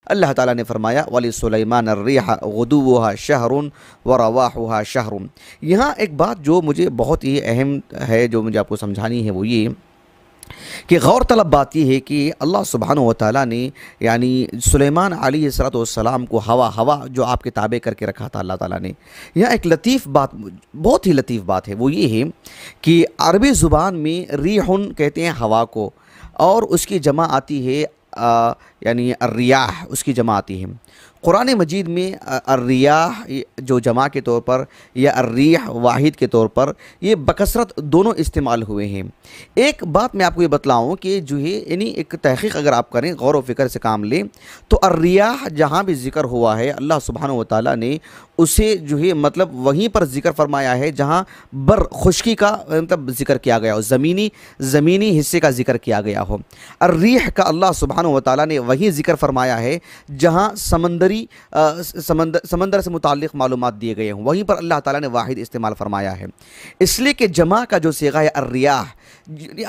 अल्लाह ताला ने फरमाया वली सुलैमान अर्रिह गुदुव्वुहा शहरुन व रवाहुहा शहरुन। यहाँ एक बात जो मुझे बहुत ही अहम है, जो मुझे आपको समझानी है, वो ये कि गौर तलब बात यह है कि अल्लाह सुब्हानहु व तआला ने यानी सुलेमान अलैहिस्सलाम को हवा जो आपके ताबे करके रखा था अल्लाह ताला ने। यहाँ एक लतीफ़ बात, बहुत ही लतीफ़ बात है, वो ये है कि अरबी ज़ुबान में रीहुन कहते हैं हवा को, और उसकी जमा आती है यानी अर्रियाह, उसकी जमा आती है। कुरान मजीद में अर्रियाह जो जमा के तौर पर या अर्रीह वाहिद के तौर पर ये बकसरत दोनों इस्तेमाल हुए हैं। एक बात मैं आपको ये बतलाऊँ कि जो है यानी एक तहक़ीक़ अगर आप करें, गौर व फ़िक्र से काम लें, तो अर्रियाह जहाँ भी ज़िक्र हुआ है अल्लाह सुब्हानहु व तआला ने उसे जो है मतलब वहीं पर ज़िक्र फरमाया है जहाँ बर खुश्की का मतलब ज़िक्र किया गया हो, ज़मीनी हिस्से का ज़िक्र किया गया हो। अर्रीह का अल्लाह सुब्हानहु व तआला ने वही ज़िक्र फरमाया है जहाँ समंदर से मुताल्लिक़ मालूमात दिए गए हों, वहीं पर अल्लाह ताला ने वाहिद इस्तेमाल फरमाया है। इसलिए कि जमा का जो सीगा है अर्रियाह,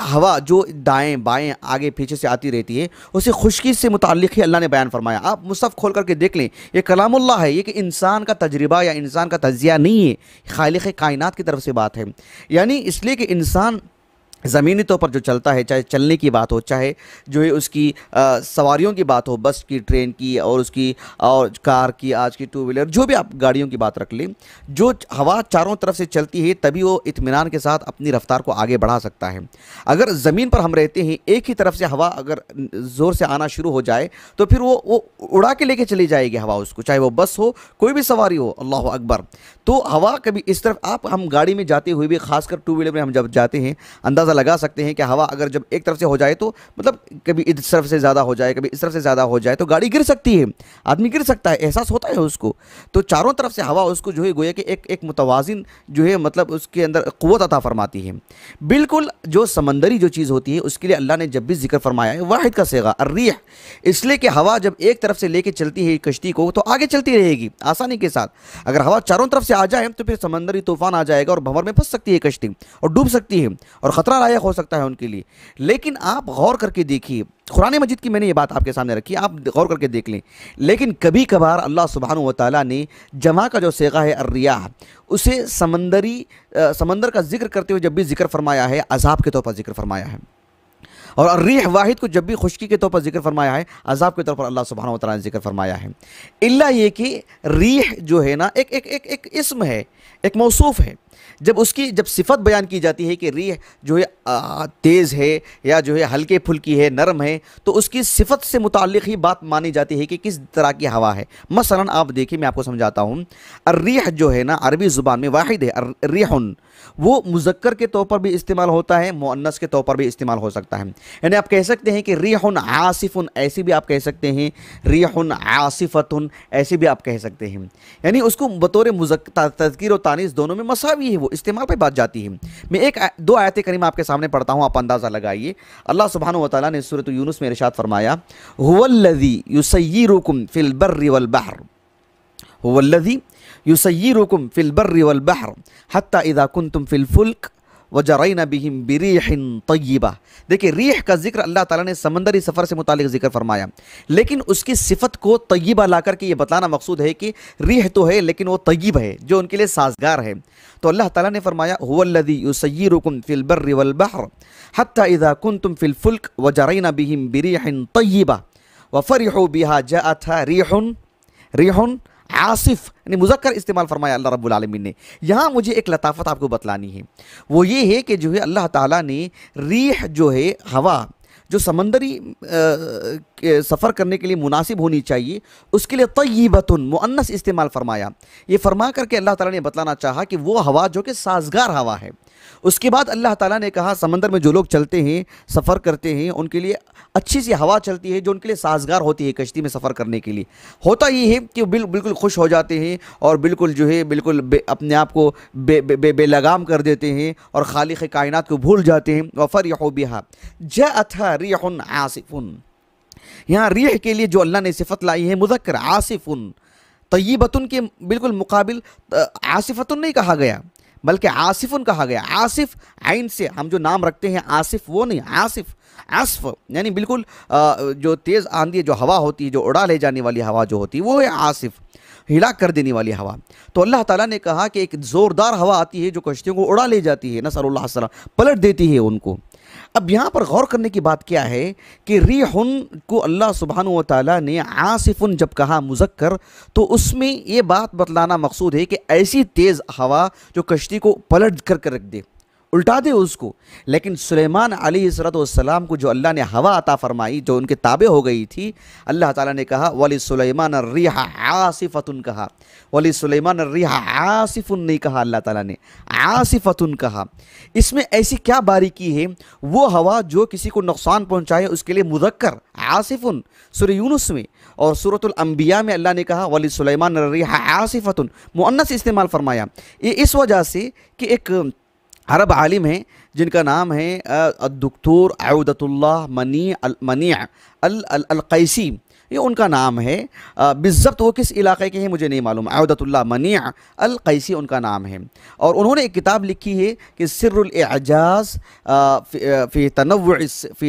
हवा जो दाएं बाएं आगे पीछे से आती रहती है, उसे खुश्की से मुताल्लिक़ ही अल्लाह ने बयान फरमाया। आप मुसहफ़ खोल करके देख लें, ये कलामुल्लाह है, ये कि इंसान का तजर्बा या इंसान का तज़िया नहीं है, खालिक़ कायनात की तरफ से बात है। यानी इसलिए कि इंसान ज़मीनी तौर पर जो चलता है, चाहे चलने की बात हो, चाहे जो है उसकी सवारियों की बात हो, बस की, ट्रेन की और उसकी और कार की, आज की टू व्हीलर, जो भी आप गाड़ियों की बात रख लें, जो हवा चारों तरफ से चलती है तभी वो इत्मीनान के साथ अपनी रफ्तार को आगे बढ़ा सकता है। अगर ज़मीन पर हम रहते हैं, एक ही तरफ से हवा अगर ज़ोर से आना शुरू हो जाए तो फिर वो उड़ा के लेके चली जाएगी हवा उसको, चाहे वो बस हो, कोई भी सवारी हो। अल्लाह अकबर। तो हवा कभी इस तरफ, हम गाड़ी में जाते हुए भी, खासकर टू व्हीलर में हम जब जाते हैं, अंदाज़ा लगा सकते हैं कि हवा अगर जब एक तरफ से हो जाए तो मतलब कभी इस तरफ से ज़्यादा हो जाए, कभी इस तरफ से ज़्यादा हो जाए तो गाड़ी गिर सकती है, आदमी गिर सकता है, एहसास होता है उसको। तो चारों तरफ से हवा उसको जो है गोया कि एक मुतवाज़िन जो है मतलब उसके अंदर क़ुव्वत अता फरमाती है। बिल्कुल जो समंदरी जो चीज़ होती है उसके लिए अल्लाह ने जब भी जिक्र फरमाया है वाहिद का सीगा अर्रीह, इसलिए कि हवा जब एक तरफ से लेके चलती है कश्ती को तो आगे चलती रहेगी आसानी के साथ। अगर हवा चारों तरफ से आ जाए तो फिर समंदरी तूफान आ जाएगा और भंवर में फंस सकती है कश्ती और डूब सकती है और ख़तरा लायक हो सकता है उनके लिए। लेकिन आप गौर करके देखिए, कुरान मजीद की मैंने ये बात आपके सामने रखी, आप गौर करके देख लें। लेकिन कभी कभार अल्लाह सुब्हानहु व तआला ने जमा का जो सीगा है अर्रियाह, उसे समंदर का जिक्र करते हुए जब भी जिक्र फरमाया है अज़ाब के तौर पर जिक्र फरमाया है, और अर्रीह वाहिद को जब भी खुश्की के तौर पर जिक्र फरमाया है, अज़ाब के तौर पर अल्लाह सुब्हानहु व तआला ने जिक्र फरमाया है। इल्ला ये कि रीह जो है ना एक इस्म है, एक मौसूफ़ है। जब सिफत बयान की जाती है कि रीह जो है तेज़ है या जो है हल्के फुल्की है, नरम है, तो उसकी सिफत से मुताल्लिक़ ही बात मानी जाती है कि किस तरह की हवा है। मसलन आप देखिए, मैं आपको समझाता हूँ। अर्रीह जो है ना अरबी ज़ुबान में वाहिद है, अर्रीहुन, वो मुज़क्कर के तौर पर भी इस्तेमाल होता है, मुअन्नस के तौर पर भी इस्तेमाल हो सकता है। यानी आप कह सकते हैं कि रीहुन आसिफुन, ऐसी भी आप कह सकते हैं, रीहुन आसिफतुन, ऐसे भी आप कह सकते हैं। यानी उसको बतौर तज़कीर और तानीस दोनों में मसावी है, वो इस्तेमाल पे बात जाती है। मैं दो आयत करीमा आपके सामने पढ़ता हूँ, आप अंदाज़ा लगाइए। अल्लाह सुब्हानहु व तआला ने सूरत यूनुस में इरशाद फरमाया, हुवल्लज़ी युसय्यिरुकुम फिल बर्रि वल बहर, हुवल्लज़ी युसय्यिरुकुम फिल बर्रि वल बहर हत्ता इज़ा कुंतुम फिल फुल्क वजरैना बिहिम बिरीहिन तय्यिबा। देखिए, रीह का जिक्र अल्लाह ताला ने समंदरी सफ़र से मुतालिक जिक्र फरमाया, लेकिन उसकी सिफत को तय्यिबा ला करके ये बताना मकसूद है कि रीह तो है लेकिन वो तय्यिब है, जो उनके लिए साजगार है। तो अल्लाह ताला ने फरमाया, हुवल्लज़ी युसय्यिरुकुम फिल बर्रि वल बहर हत्ता इज़ा कुंतुम फिल फुल्क वजरैना बिहिम बिरीहिन तय्यिबा वफरिहू बिहा जाअतहा रीहुन आसिफ, यानी मुज़क्कर इस्तेमाल फरमाया अल्लाह रब्बुल आलमीन ने। यहाँ मुझे एक लताफ़त आपको बतलानी है, वो ये है कि जो है अल्लाह ताला ने रीह जो है हवा जो समंदरी सफ़र करने के लिए मुनासिब होनी चाहिए, उसके लिए तय्यिबतुन मुअन्नस इस्तेमाल फरमाया। ये फरमा करके अल्लाह ताला ने बतलाना चाहा कि वो हवा जो कि साजगार हवा है। उसके बाद अल्लाह ताला ने कहा समंदर में जो लोग चलते हैं, सफ़र करते हैं, उनके लिए अच्छी सी हवा चलती है जो उनके लिए साजगार होती है कश्ती में सफ़र करने के लिए। होता ये है कि बिल्कुल खुश हो जाते हैं और बिल्कुल जो है बिल्कुल अपने आप को बेलगाम कर देते हैं और खालिक़ कायनात को भूल जाते हैं। वफ़रिहू बिहा जाअतहा रीहुन आसिफुन, यहाँ रीह के लिए जो अल्लाह ने सिफत लाई है मुज़क्कर आसिफुन, तय्यिबतुन के बिल्कुल मुकाबिल आसिफतुन नहीं कहा गया बल्कि आसिफुन कहा गया। आसिफ आइन से हम जो नाम रखते हैं आसिफ, वो नहीं, आसिफ आसफ यानी बिल्कुल जो तेज़ आंधी जो हवा होती है, जो उड़ा ले जाने वाली हवा जो होती है, वो है आसिफ, हिला कर देने वाली हवा। तो अल्लाह ताला ने कहा कि एक ज़ोरदार हवा आती है जो कश्तियों को उड़ा ले जाती है, नसअल्लाह सलाम, पलट देती है उनको। अब यहाँ पर गौर करने की बात क्या है कि रिहुन को अल्लाह सुब्हानहू व तआला ने आसिफुन जब कहा मुज़क्कर, तो उसमें ये बात बतलाना मकसूद है कि ऐसी तेज़ हवा जो कश्ती को पलट कर रख दे, उल्टा दे उसको। लेकिन सुलेमान अलैहिस्सलाम को जो अल्लाह ने हवा अता फरमाई, जो उनके ताबे हो गई थी, अल्लाह ताला ने कहा वली सुलेमान अर्रिहा आसिफतुन कहा, वली सुलेमान अर्रिहा आसिफुन नहीं कहा, अल्लाह ताला ने आसिफतुन कहा। इसमें ऐसी क्या बारीकी है, वो हवा जो किसी को नुकसान पहुँचाए उसके लिए मुज़क्कर आसिफुन सूरह यूनुस में, और सूरतुल अंबिया में अल्लाह ने कहा वली सुलेमान अर्रिहा आसिफतुन, मुअन्नस इस्तेमाल फरमाया। ये इस वजह से कि एक अरब आलिम हैं जिनका नाम है दुक्तोर आउदतुल्लाह मनी अल कैसी, ये उनका नाम है। बिज़्ज़ब्त वो किस इलाके के हैं मुझे नहीं मालूम, आउदतुल्लाह मनी अल कैसी उनका नाम है। और उन्होंने एक किताब लिखी है कि सिर्रुल इजाज़ फ़ी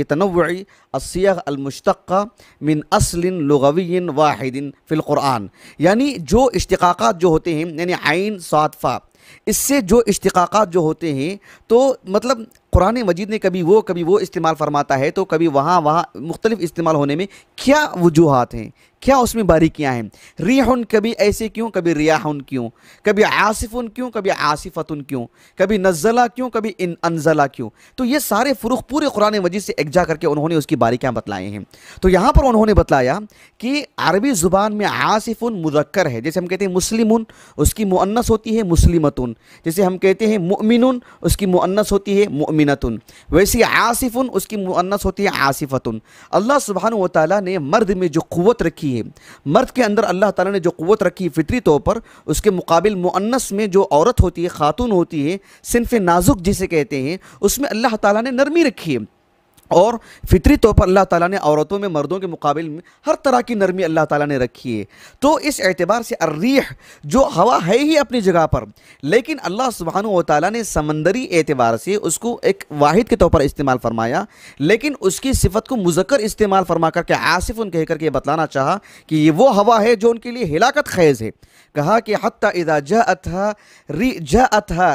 तनव्वुइ अस्सियग़ अल मुश्तक़्क़ा मिन अस्लिन लुग़विय्यिन वाहिदिन फ़िल क़ुरआन, यानी जो इश्तिक़ाक़ात जो होते हैं, यानी आइन साद फ़ा, इससे जो इश्तिक़ाक़ात जो होते हैं, तो मतलब कुरान मजीद ने कभी वो इस्तेमाल फरमाता है, तो कभी वहाँ मुख्तलिफ इस्तेमाल होने में क्या वजूहात हैं, क्या उसमें बारीकियाँ हैं। रिहुन कभी ऐसे क्यों, कभी रियाहुन क्यों, कभी आसिफुन क्यों, कभी आसिफतुन क्यों, कभी नज़ला क्यों, कभी इन अनज़ला क्यों। तो ये सारे फ़ुरूक़ पूरे कुरान मजीद से एकजा करके उन्होंने उसकी बारीकियाँ बतलाई हैं। तो यहाँ पर उन्होंने बतलाया कि अरबी ज़ुबान में आसिफुन मुज़क्कर है, जैसे हम कहते हैं मुस्लिमुन, उसकी मुअन्नस होती है मुस्लिमतुन, जैसे हम कहते हैं मुअमिनुन, उसकी मुअन्नस होती है मुअमिनतुन, वैसे आसिफुन उसकी मुअन्नस होती है आसिफतुन। अल्लाह सुब्हानहू व तआला ने मर्द में जो क़ुव्वत रखी है, मर्द के अंदर अल्लाह ताला ने जो क़ुव्वत रखी है फितरी तौर पर, उसके मुकाबिल मुअन्नस में जो औरत होती है, खातून होती है, सिन्फ़ नाजुक जिसे कहते हैं, उसमें अल्लाह ताला ने नरमी रखी है। और फितरी तौर पर अल्लाह ताला ने औरतों में मर्दों के मुकाबिल में हर तरह की नरमी अल्लाह ताला ने रखी है। तो इस एतबार से अर्रीह जो हवा है ही अपनी जगह पर, लेकिन अल्लाह सुब्हानहू व तआला ने समंदरी एतबार से उसको एक वाहिद के तौर पर इस्तेमाल फरमाया, लेकिन उसकी सिफत को मुज़क्कर इस्तेमाल फरमा करके आसिफुन कह करके बतलाना चाहा कि ये वो हवा है जो उनके लिए हिलाकत ख़ैज़ है। कहा कि हत्ता इज़ा जाअतहा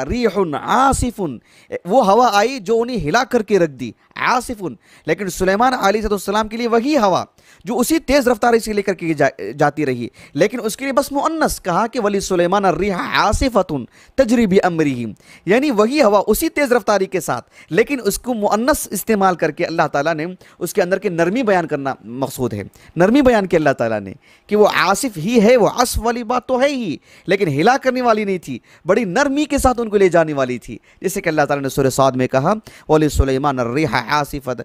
रिहुन आसिफुन, वो हवा आई जो उन्हें हिला करके रख दी, आसिफुन। लेकिन सुलेमान अलैहिस्सलाम के लिए वही हवा जो उसी तेज़ रफ्तारी से लेकर के जाती रही, लेकिन उसके लिए बस मुअन्नस कहा कि वली सुलेमान अर्रिहा आसिफतुन तजरी बि अम्रिही, यानी वही हवा उसी तेज़ रफ्तारी के साथ, लेकिन उसको मुअन्नस इस्तेमाल करके अल्लाह ताला ने उसके अंदर की नरमी बयान करना मकसूद है। नरमी बयान की अल्लाह ताला ने कि वो आसिफ ही है, वो असफ वाली बात तो है ही, लेकिन हिला करने वाली नहीं थी, बड़ी नरमी के साथ उनको ले जाने वाली थी। जैसे कि अल्लाह ताला ने सूरह साद में कहा वली सुलेमान अर्रिहा आसिफत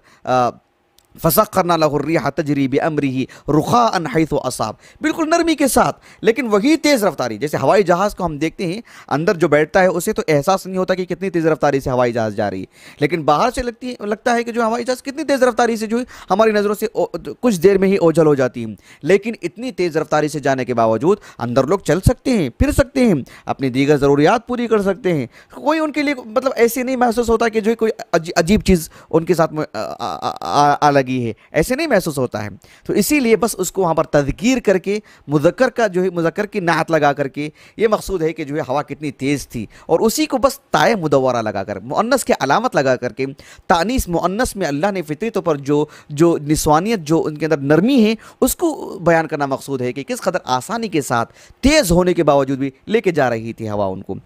फ़सख़्ख़रना लहु अर्रिह तजरी बिअम्रिही रुख़ाअन हैथु असाब, बिल्कुल नरमी के साथ, लेकिन वही तेज़ रफ्तारी। जैसे हवाई जहाज़ को हम देखते हैं, अंदर जो बैठता है उसे तो एहसास नहीं होता कि कितनी तेज़ रफ्तारी से हवाई जहाज़ जा रही है, लेकिन बाहर से लगता है कि जो हवाई जहाज़ कितनी तेज़ रफ्तारी से जो है हमारी नज़रों से कुछ देर में ही ओझल हो जाती है। लेकिन इतनी तेज़ रफ्तारी से जाने के बावजूद अंदर लोग चल सकते हैं, फिर सकते हैं, अपनी दीगर ज़रूरियात पूरी कर सकते हैं। कोई उनके लिए मतलब ऐसे नहीं महसूस होता कि जो कोई अजीब चीज़ उनके साथ में लगी है, ऐसे नहीं महसूस होता है। तो इसीलिए बस उसको वहाँ पर तज़कीर करके मुज़क्कर का जो है मुज़क्कर की नात लगा करके ये मकसूद है कि जो है हवा कितनी तेज़ थी, और उसी को बस ताए मुदव्वरा लगा कर मुअन्नस के अलामत लगा करके तानीस मुअन्नस में अल्लाह ने फितरी तौर पर जो निस्वानियत जो उनके अंदर नरमी है उसको बयान करना मकसूद है कि किस कदर आसानी के साथ तेज़ होने के बावजूद भी लेके जा रही थी हवा उनको।